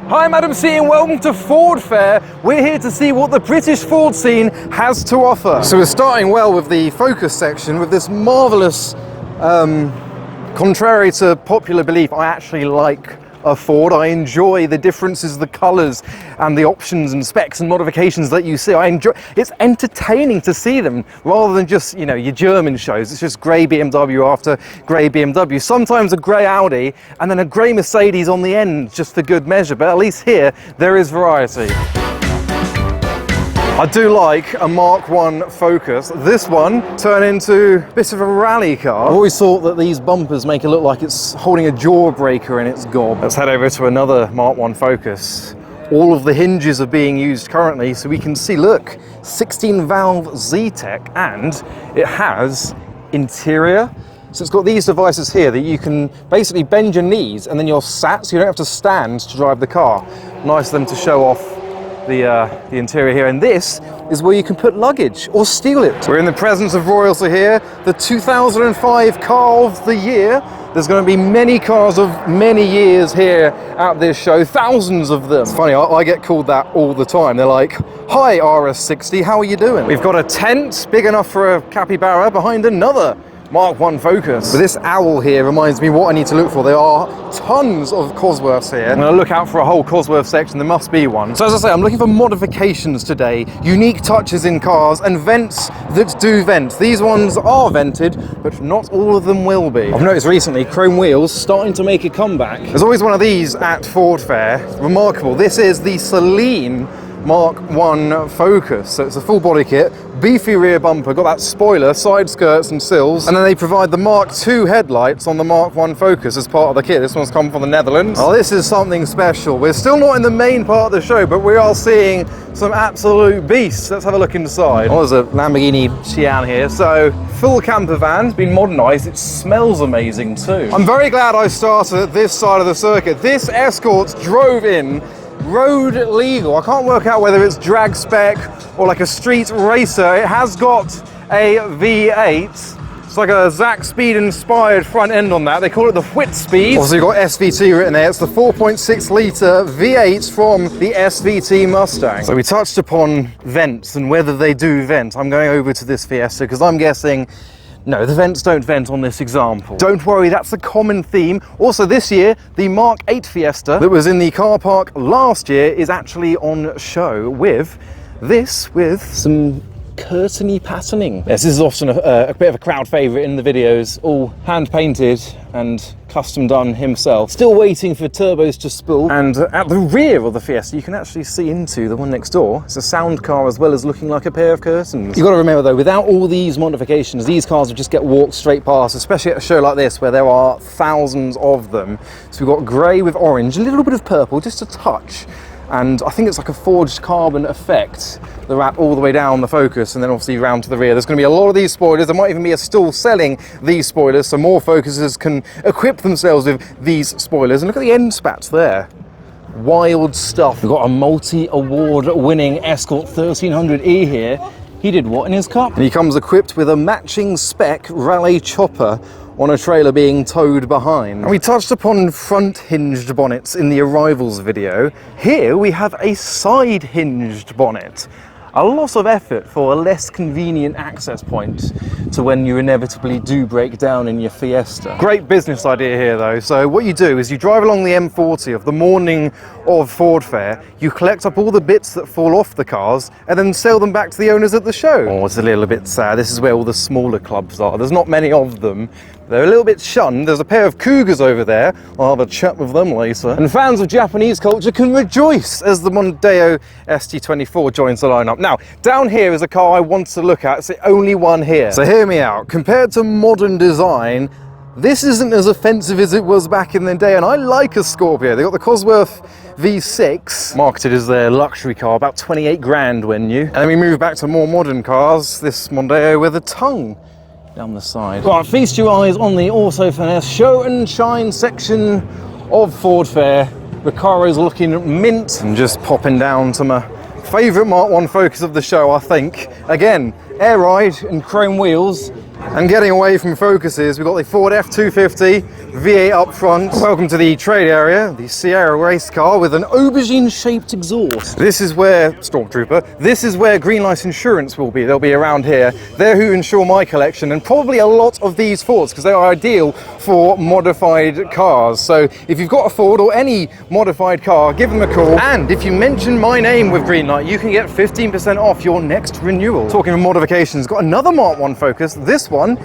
Hi, I'm Adam C and welcome to Ford Fair. We're here to see what the British Ford scene has to offer. So we're starting well with the Focus section with this marvellous, contrary to popular belief, I actually like a Ford. I enjoy the differences, the colours and the options and specs and modifications that you see. It's entertaining to see them rather than just, you know, your German shows. It's just grey BMW after grey BMW. Sometimes a grey Audi and then a grey Mercedes on the end just for good measure, but at least here there is variety. I do like a Mark 1 Focus. This one turned into a bit of a rally car. I've always thought that these bumpers make it look like it's holding a jawbreaker in its gob. Let's head over to another Mark 1 Focus. All of the hinges are being used currently, so we can see, look, 16 valve Z-Tech, and it has interior. So it's got these devices here that you can basically bend your knees and then you're sat, so you don't have to stand to drive the car. Nice of them to show off the interior here, and this is where you can put luggage or steal it. We're in the presence of royalty here, the 2005 car of the year. There's going to be many cars of many years here at this show, thousands of them. It's funny, I get called that all the time. They're like, "Hi RS60, how are you doing?" We've got a tent big enough for a capybara behind another Mark 1 Focus. But this owl here reminds me what I need to look for. There are tons of Cosworths here. I'm going to look out for a whole Cosworth section. There must be one. So as I say, I'm looking for modifications today, unique touches in cars and vents that do vent. These ones are vented, but not all of them will be. I've noticed recently chrome wheels starting to make a comeback. There's always one of these at Ford Fair. Remarkable. This is the Celine Mark 1 Focus. So it's a full body kit, beefy rear bumper, got that spoiler, side skirts and sills, and then they provide the Mark 2 headlights on the Mark 1 Focus as part of the kit. This one's come from the Netherlands. Oh, this is something special. We're still not in the main part of the show, but we are seeing some absolute beasts. Let's have a look inside. Oh, there's a Lamborghini Sian here. So full camper van, it's been modernised. It smells amazing too. I'm very glad I started at this side of the circuit. This Escort drove in road legal. I can't work out whether it's drag spec or like a street racer. It has got a V8. It's like a Zach Speed inspired front end on that. They call it the Whit Speed. Also you've got SVT written there. It's the 4.6 litre V8 from the SVT Mustang. So we touched upon vents and whether they do vent. I'm going over to this Fiesta because I'm guessing no, the vents don't vent on this example. Don't worry, that's a common theme. Also this year, the Mark 8 Fiesta that was in the car park last year is actually on show with some curtainy patterning. Yes, this is often a bit of a crowd favourite in the videos, all hand painted and custom done himself. Still waiting for turbos to spool. And at the rear of the Fiesta, you can actually see into the one next door. It's a sound car as well as looking like a pair of curtains. You've got to remember though, without all these modifications, these cars would just get walked straight past, especially at a show like this where there are thousands of them. So we've got grey with orange, a little bit of purple, just a touch. And I think it's like a forged carbon effect. The wrap all the way down the Focus and then obviously round to the rear. There's going to be a lot of these spoilers. There might even be a stall selling these spoilers so more Focuses can equip themselves with these spoilers. And look at the end spats there. Wild stuff. We've got a multi-award winning Escort 1300E here. He did what in his cup? And he comes equipped with a matching spec rally chopper on a trailer being towed behind. And we touched upon front hinged bonnets in the arrivals video. Here we have a side hinged bonnet. A lot of effort for a less convenient access point to when you inevitably do break down in your Fiesta. Great business idea here though. So what you do is you drive along the M40 of the morning of Ford Fair, you collect up all the bits that fall off the cars and then sell them back to the owners at the show. Oh, it's a little bit sad. This is where all the smaller clubs are. There's not many of them. They're a little bit shunned. There's a pair of Cougars over there. I'll have a chat with them later. And fans of Japanese culture can rejoice as the Mondeo ST24 joins the lineup. Now, down here is a car I want to look at. It's the only one here. So hear me out. Compared to modern design, this isn't as offensive as it was back in the day, and I like a Scorpio. They got the Cosworth V6, marketed as their luxury car, about 28 grand when new. And then we move back to more modern cars, this Mondeo with a tongue down the side. Right, feast your eyes on the Auto Finesse show and shine section of Ford Fair. The car is looking mint. And just popping down to my favourite Mark 1 Focus of the show, I think. Again, air ride and chrome wheels. And getting away from Focuses, we've got the Ford F250 V8 up front. Welcome to the trade area, the Sierra race car with an aubergine-shaped exhaust. This is where, Stormtrooper, this is where Greenlight Insurance will be. They'll be around here. They're who insure my collection and probably a lot of these Fords because they are ideal for modified cars. So if you've got a Ford or any modified car, give them a call. And if you mention my name with Greenlight, you can get 15% off your next renewal. Talking of modifications, got another Mark 1 Focus. This one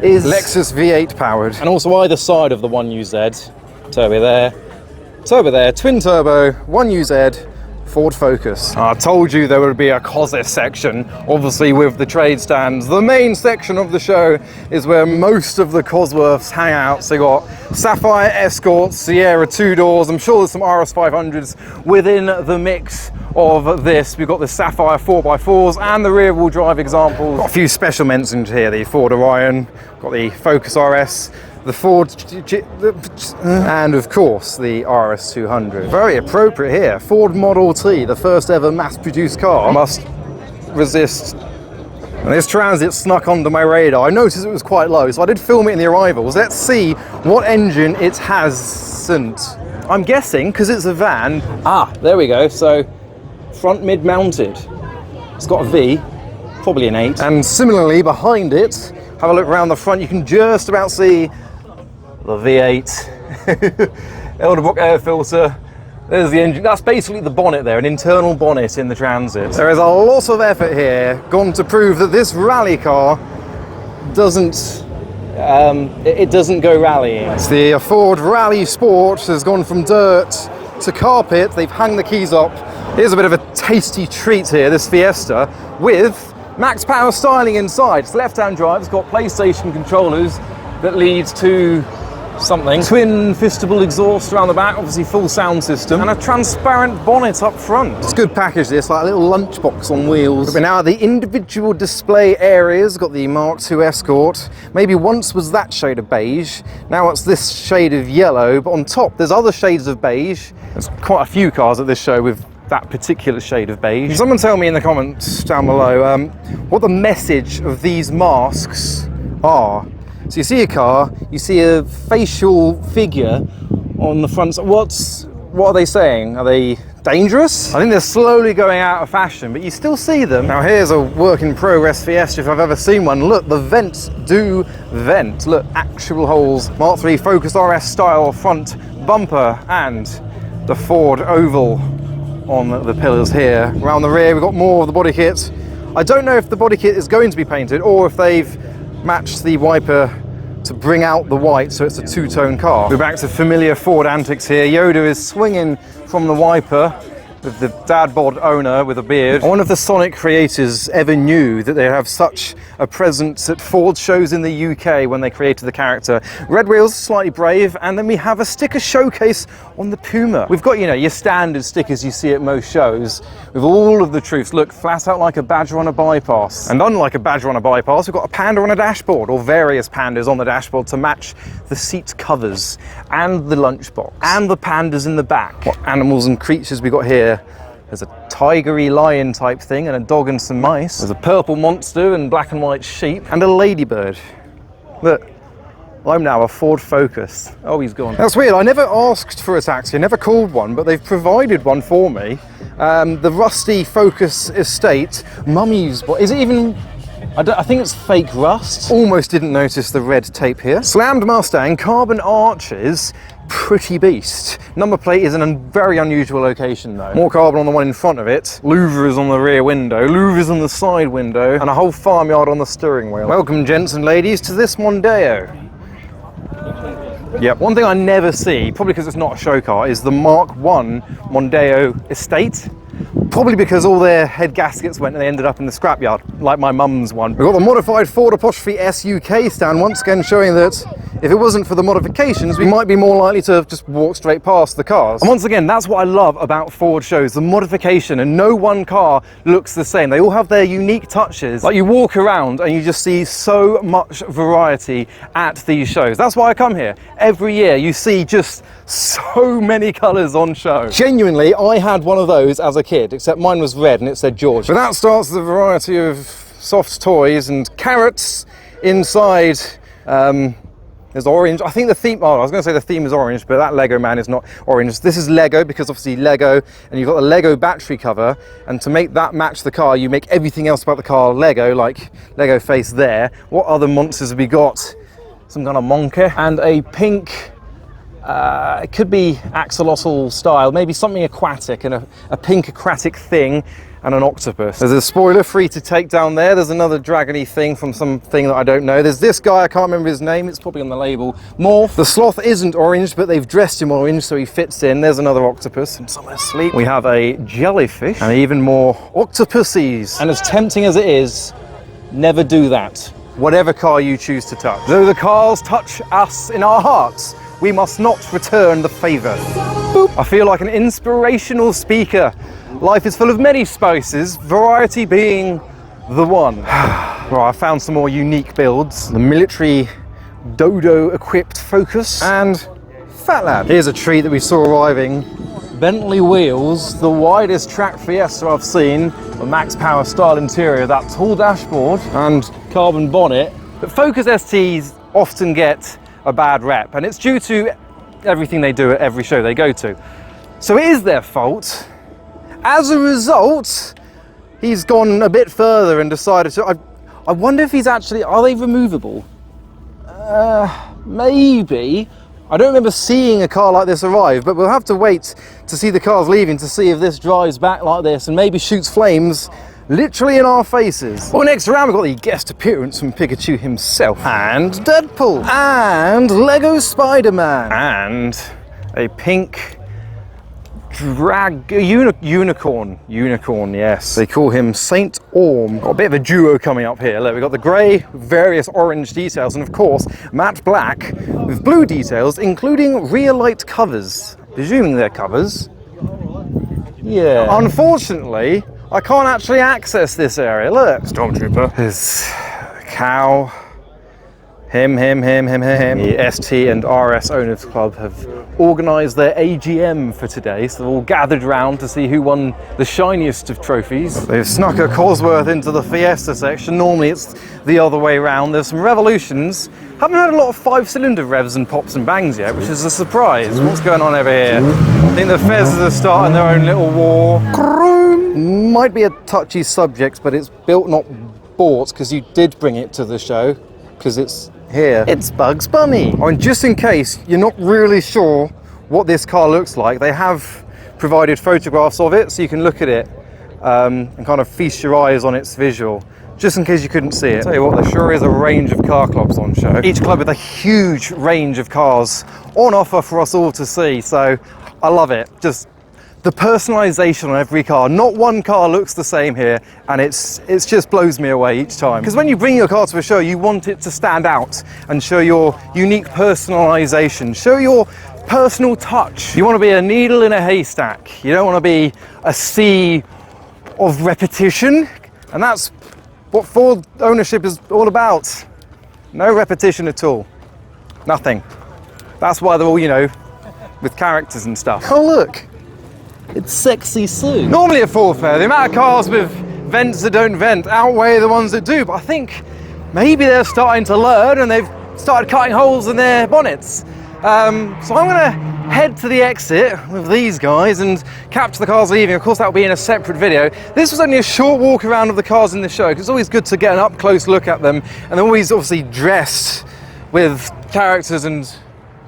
is Lexus V8 powered. And also either side of the 1UZ, turbo there, twin turbo, 1UZ, Ford Focus. I told you there would be a Cosworth section, obviously with the trade stands. The main section of the show is where most of the Cosworths hang out. So you got Sapphire Escorts, Sierra 2-doors, I'm sure there's some RS500s within the mix of this. We've got the Sapphire 4x4s and the rear wheel drive examples. Got a few special mentions here, the Ford Orion, got the Focus RS, the Ford, and of course the RS200. Very appropriate here. Ford Model T, the first ever mass-produced car, must resist. And this Transit snuck under my radar. I noticed it was quite low, so I did film it in the arrivals. Let's see what engine it hasn't. I'm guessing, because it's a van. Ah, there we go. So front mid-mounted. It's got a V, probably an 8. And similarly behind it, have a look around the front, you can just about see the V8, Elderbrook air filter. There's the engine. That's basically the bonnet there, an internal bonnet in the Transit. There is a lot of effort here gone to prove that this rally car doesn't, it doesn't go rallying. It's the Ford Rally Sport has gone from dirt to carpet. They've hung the keys up. Here's a bit of a tasty treat here, this Fiesta, with max power styling inside. It's left-hand drive, it's got PlayStation controllers that leads to something. Twin fistable exhaust around the back, obviously full sound system, and a transparent bonnet up front. It's a good package this, like a little lunchbox on wheels. We're now at the individual display areas. Got the Mark II Escort. Maybe once was that shade of beige, now it's this shade of yellow, but on top there's other shades of beige. There's quite a few cars at this show with that particular shade of beige. Someone tell me in the comments down below what the message of these masks are. So you see a car, you see a facial figure on the front. What are they saying? Are they dangerous? I think they're slowly going out of fashion, but you still see them. Now here's a work in progress Fiesta if I've ever seen one. Look, the vents do vent. Look, actual holes. Mark III Focus RS style front bumper and the Ford oval on the pillars here. Around the rear we've got more of the body kit. I don't know if the body kit is going to be painted or if they've matched the wiper to bring out the white so it's a two-tone car. We're back to familiar Ford antics here. Yoda is swinging from the wiper with the dad bod owner with a beard. I wonder if the Sonic creators ever knew that they'd have such a presence at Ford shows in the UK when they created the character. Red wheels, slightly brave, and then we have a sticker showcase on the Puma. We've got, you know, your standard stickers you see at most shows with all of the truths. Look, flat out like a Badger on a bypass. And unlike a Badger on a bypass, we've got a panda on a dashboard, or various pandas on the dashboard to match the seat covers and the lunchbox and the pandas in the back. What animals and creatures we got here? There's a tigery lion type thing and a dog and some mice. There's a purple monster and black and white sheep and a ladybird. Look, I'm now a Ford Focus. Oh, he's gone. That's weird. I never asked for a taxi. I never called one, but they've provided one for me. The rusty Focus estate. Mummy's, what is it even? I think it's fake rust. Almost didn't notice the red tape here. Slammed Mustang, carbon arches. Pretty beast. Number plate is in a very unusual location though. More carbon on the one in front of it. Louvers on the rear window, louvers on the side window, and a whole farmyard on the steering wheel. Welcome, gents and ladies, to this Mondeo. Yep, one thing I never see, probably because it's not a show car, is the Mark I Mondeo estate. Probably because all their head gaskets went and they ended up in the scrapyard, like my mum's one. We've got the modified Ford S UK stand, once again showing that if it wasn't for the modifications, we might be more likely to just walk straight past the cars. And once again, that's what I love about Ford shows, the modification, and no one car looks the same. They all have their unique touches. Like, you walk around and you just see so much variety at these shows. That's why I come here. Every year you see just so many colours on show. Genuinely, I had one of those as a kid, except mine was red and it said George. But that starts the variety of soft toys and carrots Inside, there's orange. I think the theme, I was going to say the theme is orange, but that Lego man is not orange. This is Lego because obviously Lego, and you've got the Lego battery cover, and to make that match the car, you make everything else about the car Lego, like Lego face there. What other monsters have we got? Some kind of monkey and a pink, it could be axolotl style, maybe something aquatic, and a pink aquatic thing, and an octopus. There's a spoiler free to take down there. There's another dragony thing from something that I don't know. There's this guy, I can't remember his name, it's probably on the label. Morph. The sloth isn't orange, but they've dressed him orange so he fits in. There's another octopus and someone asleep. We have a jellyfish and even more octopuses. And as tempting as it is, never do that. Whatever car you choose to touch. Though the cars touch us in our hearts, we must not return the favour. Boop. I feel like an inspirational speaker. Life is full of many spices, variety being the one. Right, I found some more unique builds. The military dodo equipped Focus and Fat Lad. Here's a treat that we saw arriving. Bentley wheels, the widest track Fiesta I've seen, the max power style interior, that tall dashboard and carbon bonnet. But Focus STs often get a bad rep, and it's due to everything they do at every show they go to. So it is their fault. As a result, he's gone a bit further and decided to, I wonder if he's actually, are they removable? Maybe. I don't remember seeing a car like this arrive, but we'll have to wait to see the cars leaving to see if this drives back like this and maybe shoots flames literally in our faces. Well, next round we've got the guest appearance from Pikachu himself, and Deadpool, and Lego Spider-Man, and a pink unicorn, yes. They call him Saint Orm. Got a bit of a duo coming up here. Look, we've got the grey, various orange details, and of course, matte black with blue details, including rear light covers. Presuming they're covers. Yeah. Unfortunately, I can't actually access this area. Look. Stormtrooper. There's a cow. Him. The ST and RS Owners Club have organised their AGM for today, so they're all gathered round to see who won the shiniest of trophies. They've snuck a Cosworth into the Fiesta section. Normally it's the other way round. There's some revolutions. Haven't heard a lot of 5-cylinder revs and pops and bangs yet, which is a surprise. What's going on over here? I think the Fezzes are starting their own little war. Might be a touchy subject, but it's built, not bought, because you did bring it to the show, because it's here. It's Bugs Bunny. Oh, and just in case you're not really sure what this car looks like, they have provided photographs of it so you can look at it and kind of feast your eyes on its visual, just in case you couldn't see it. I'll tell you what, there sure is a range of car clubs on show. Each club with a huge range of cars on offer for us all to see, so I love it. Just the personalisation on every car. Not one car looks the same here, and it's just blows me away each time. Because when you bring your car to a show, you want it to stand out and show your unique personalisation, show your personal touch. You want to be a needle in a haystack. You don't want to be a sea of repetition, and that's what Ford ownership is all about. No repetition at all. Nothing. That's why they're all, you know, with characters and stuff. Oh look! It's Sexy Sue. Normally at Ford Fair, the amount of cars with vents that don't vent outweigh the ones that do, but I think maybe they're starting to learn and they've started cutting holes in their bonnets. So I'm gonna head to the exit with these guys and capture the cars leaving. Of course, that'll be in a separate video. This was only a short walk around of the cars in the show, because it's always good to get an up-close look at them, and they're always obviously dressed with characters and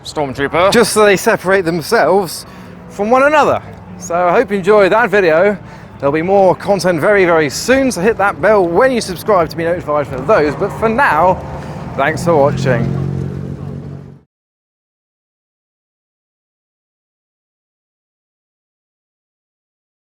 Stormtrooper, just so they separate themselves from one another. So I hope you enjoyed that video. There'll be more content very, very soon, so hit that bell when you subscribe to be notified for those. But for now, thanks for watching.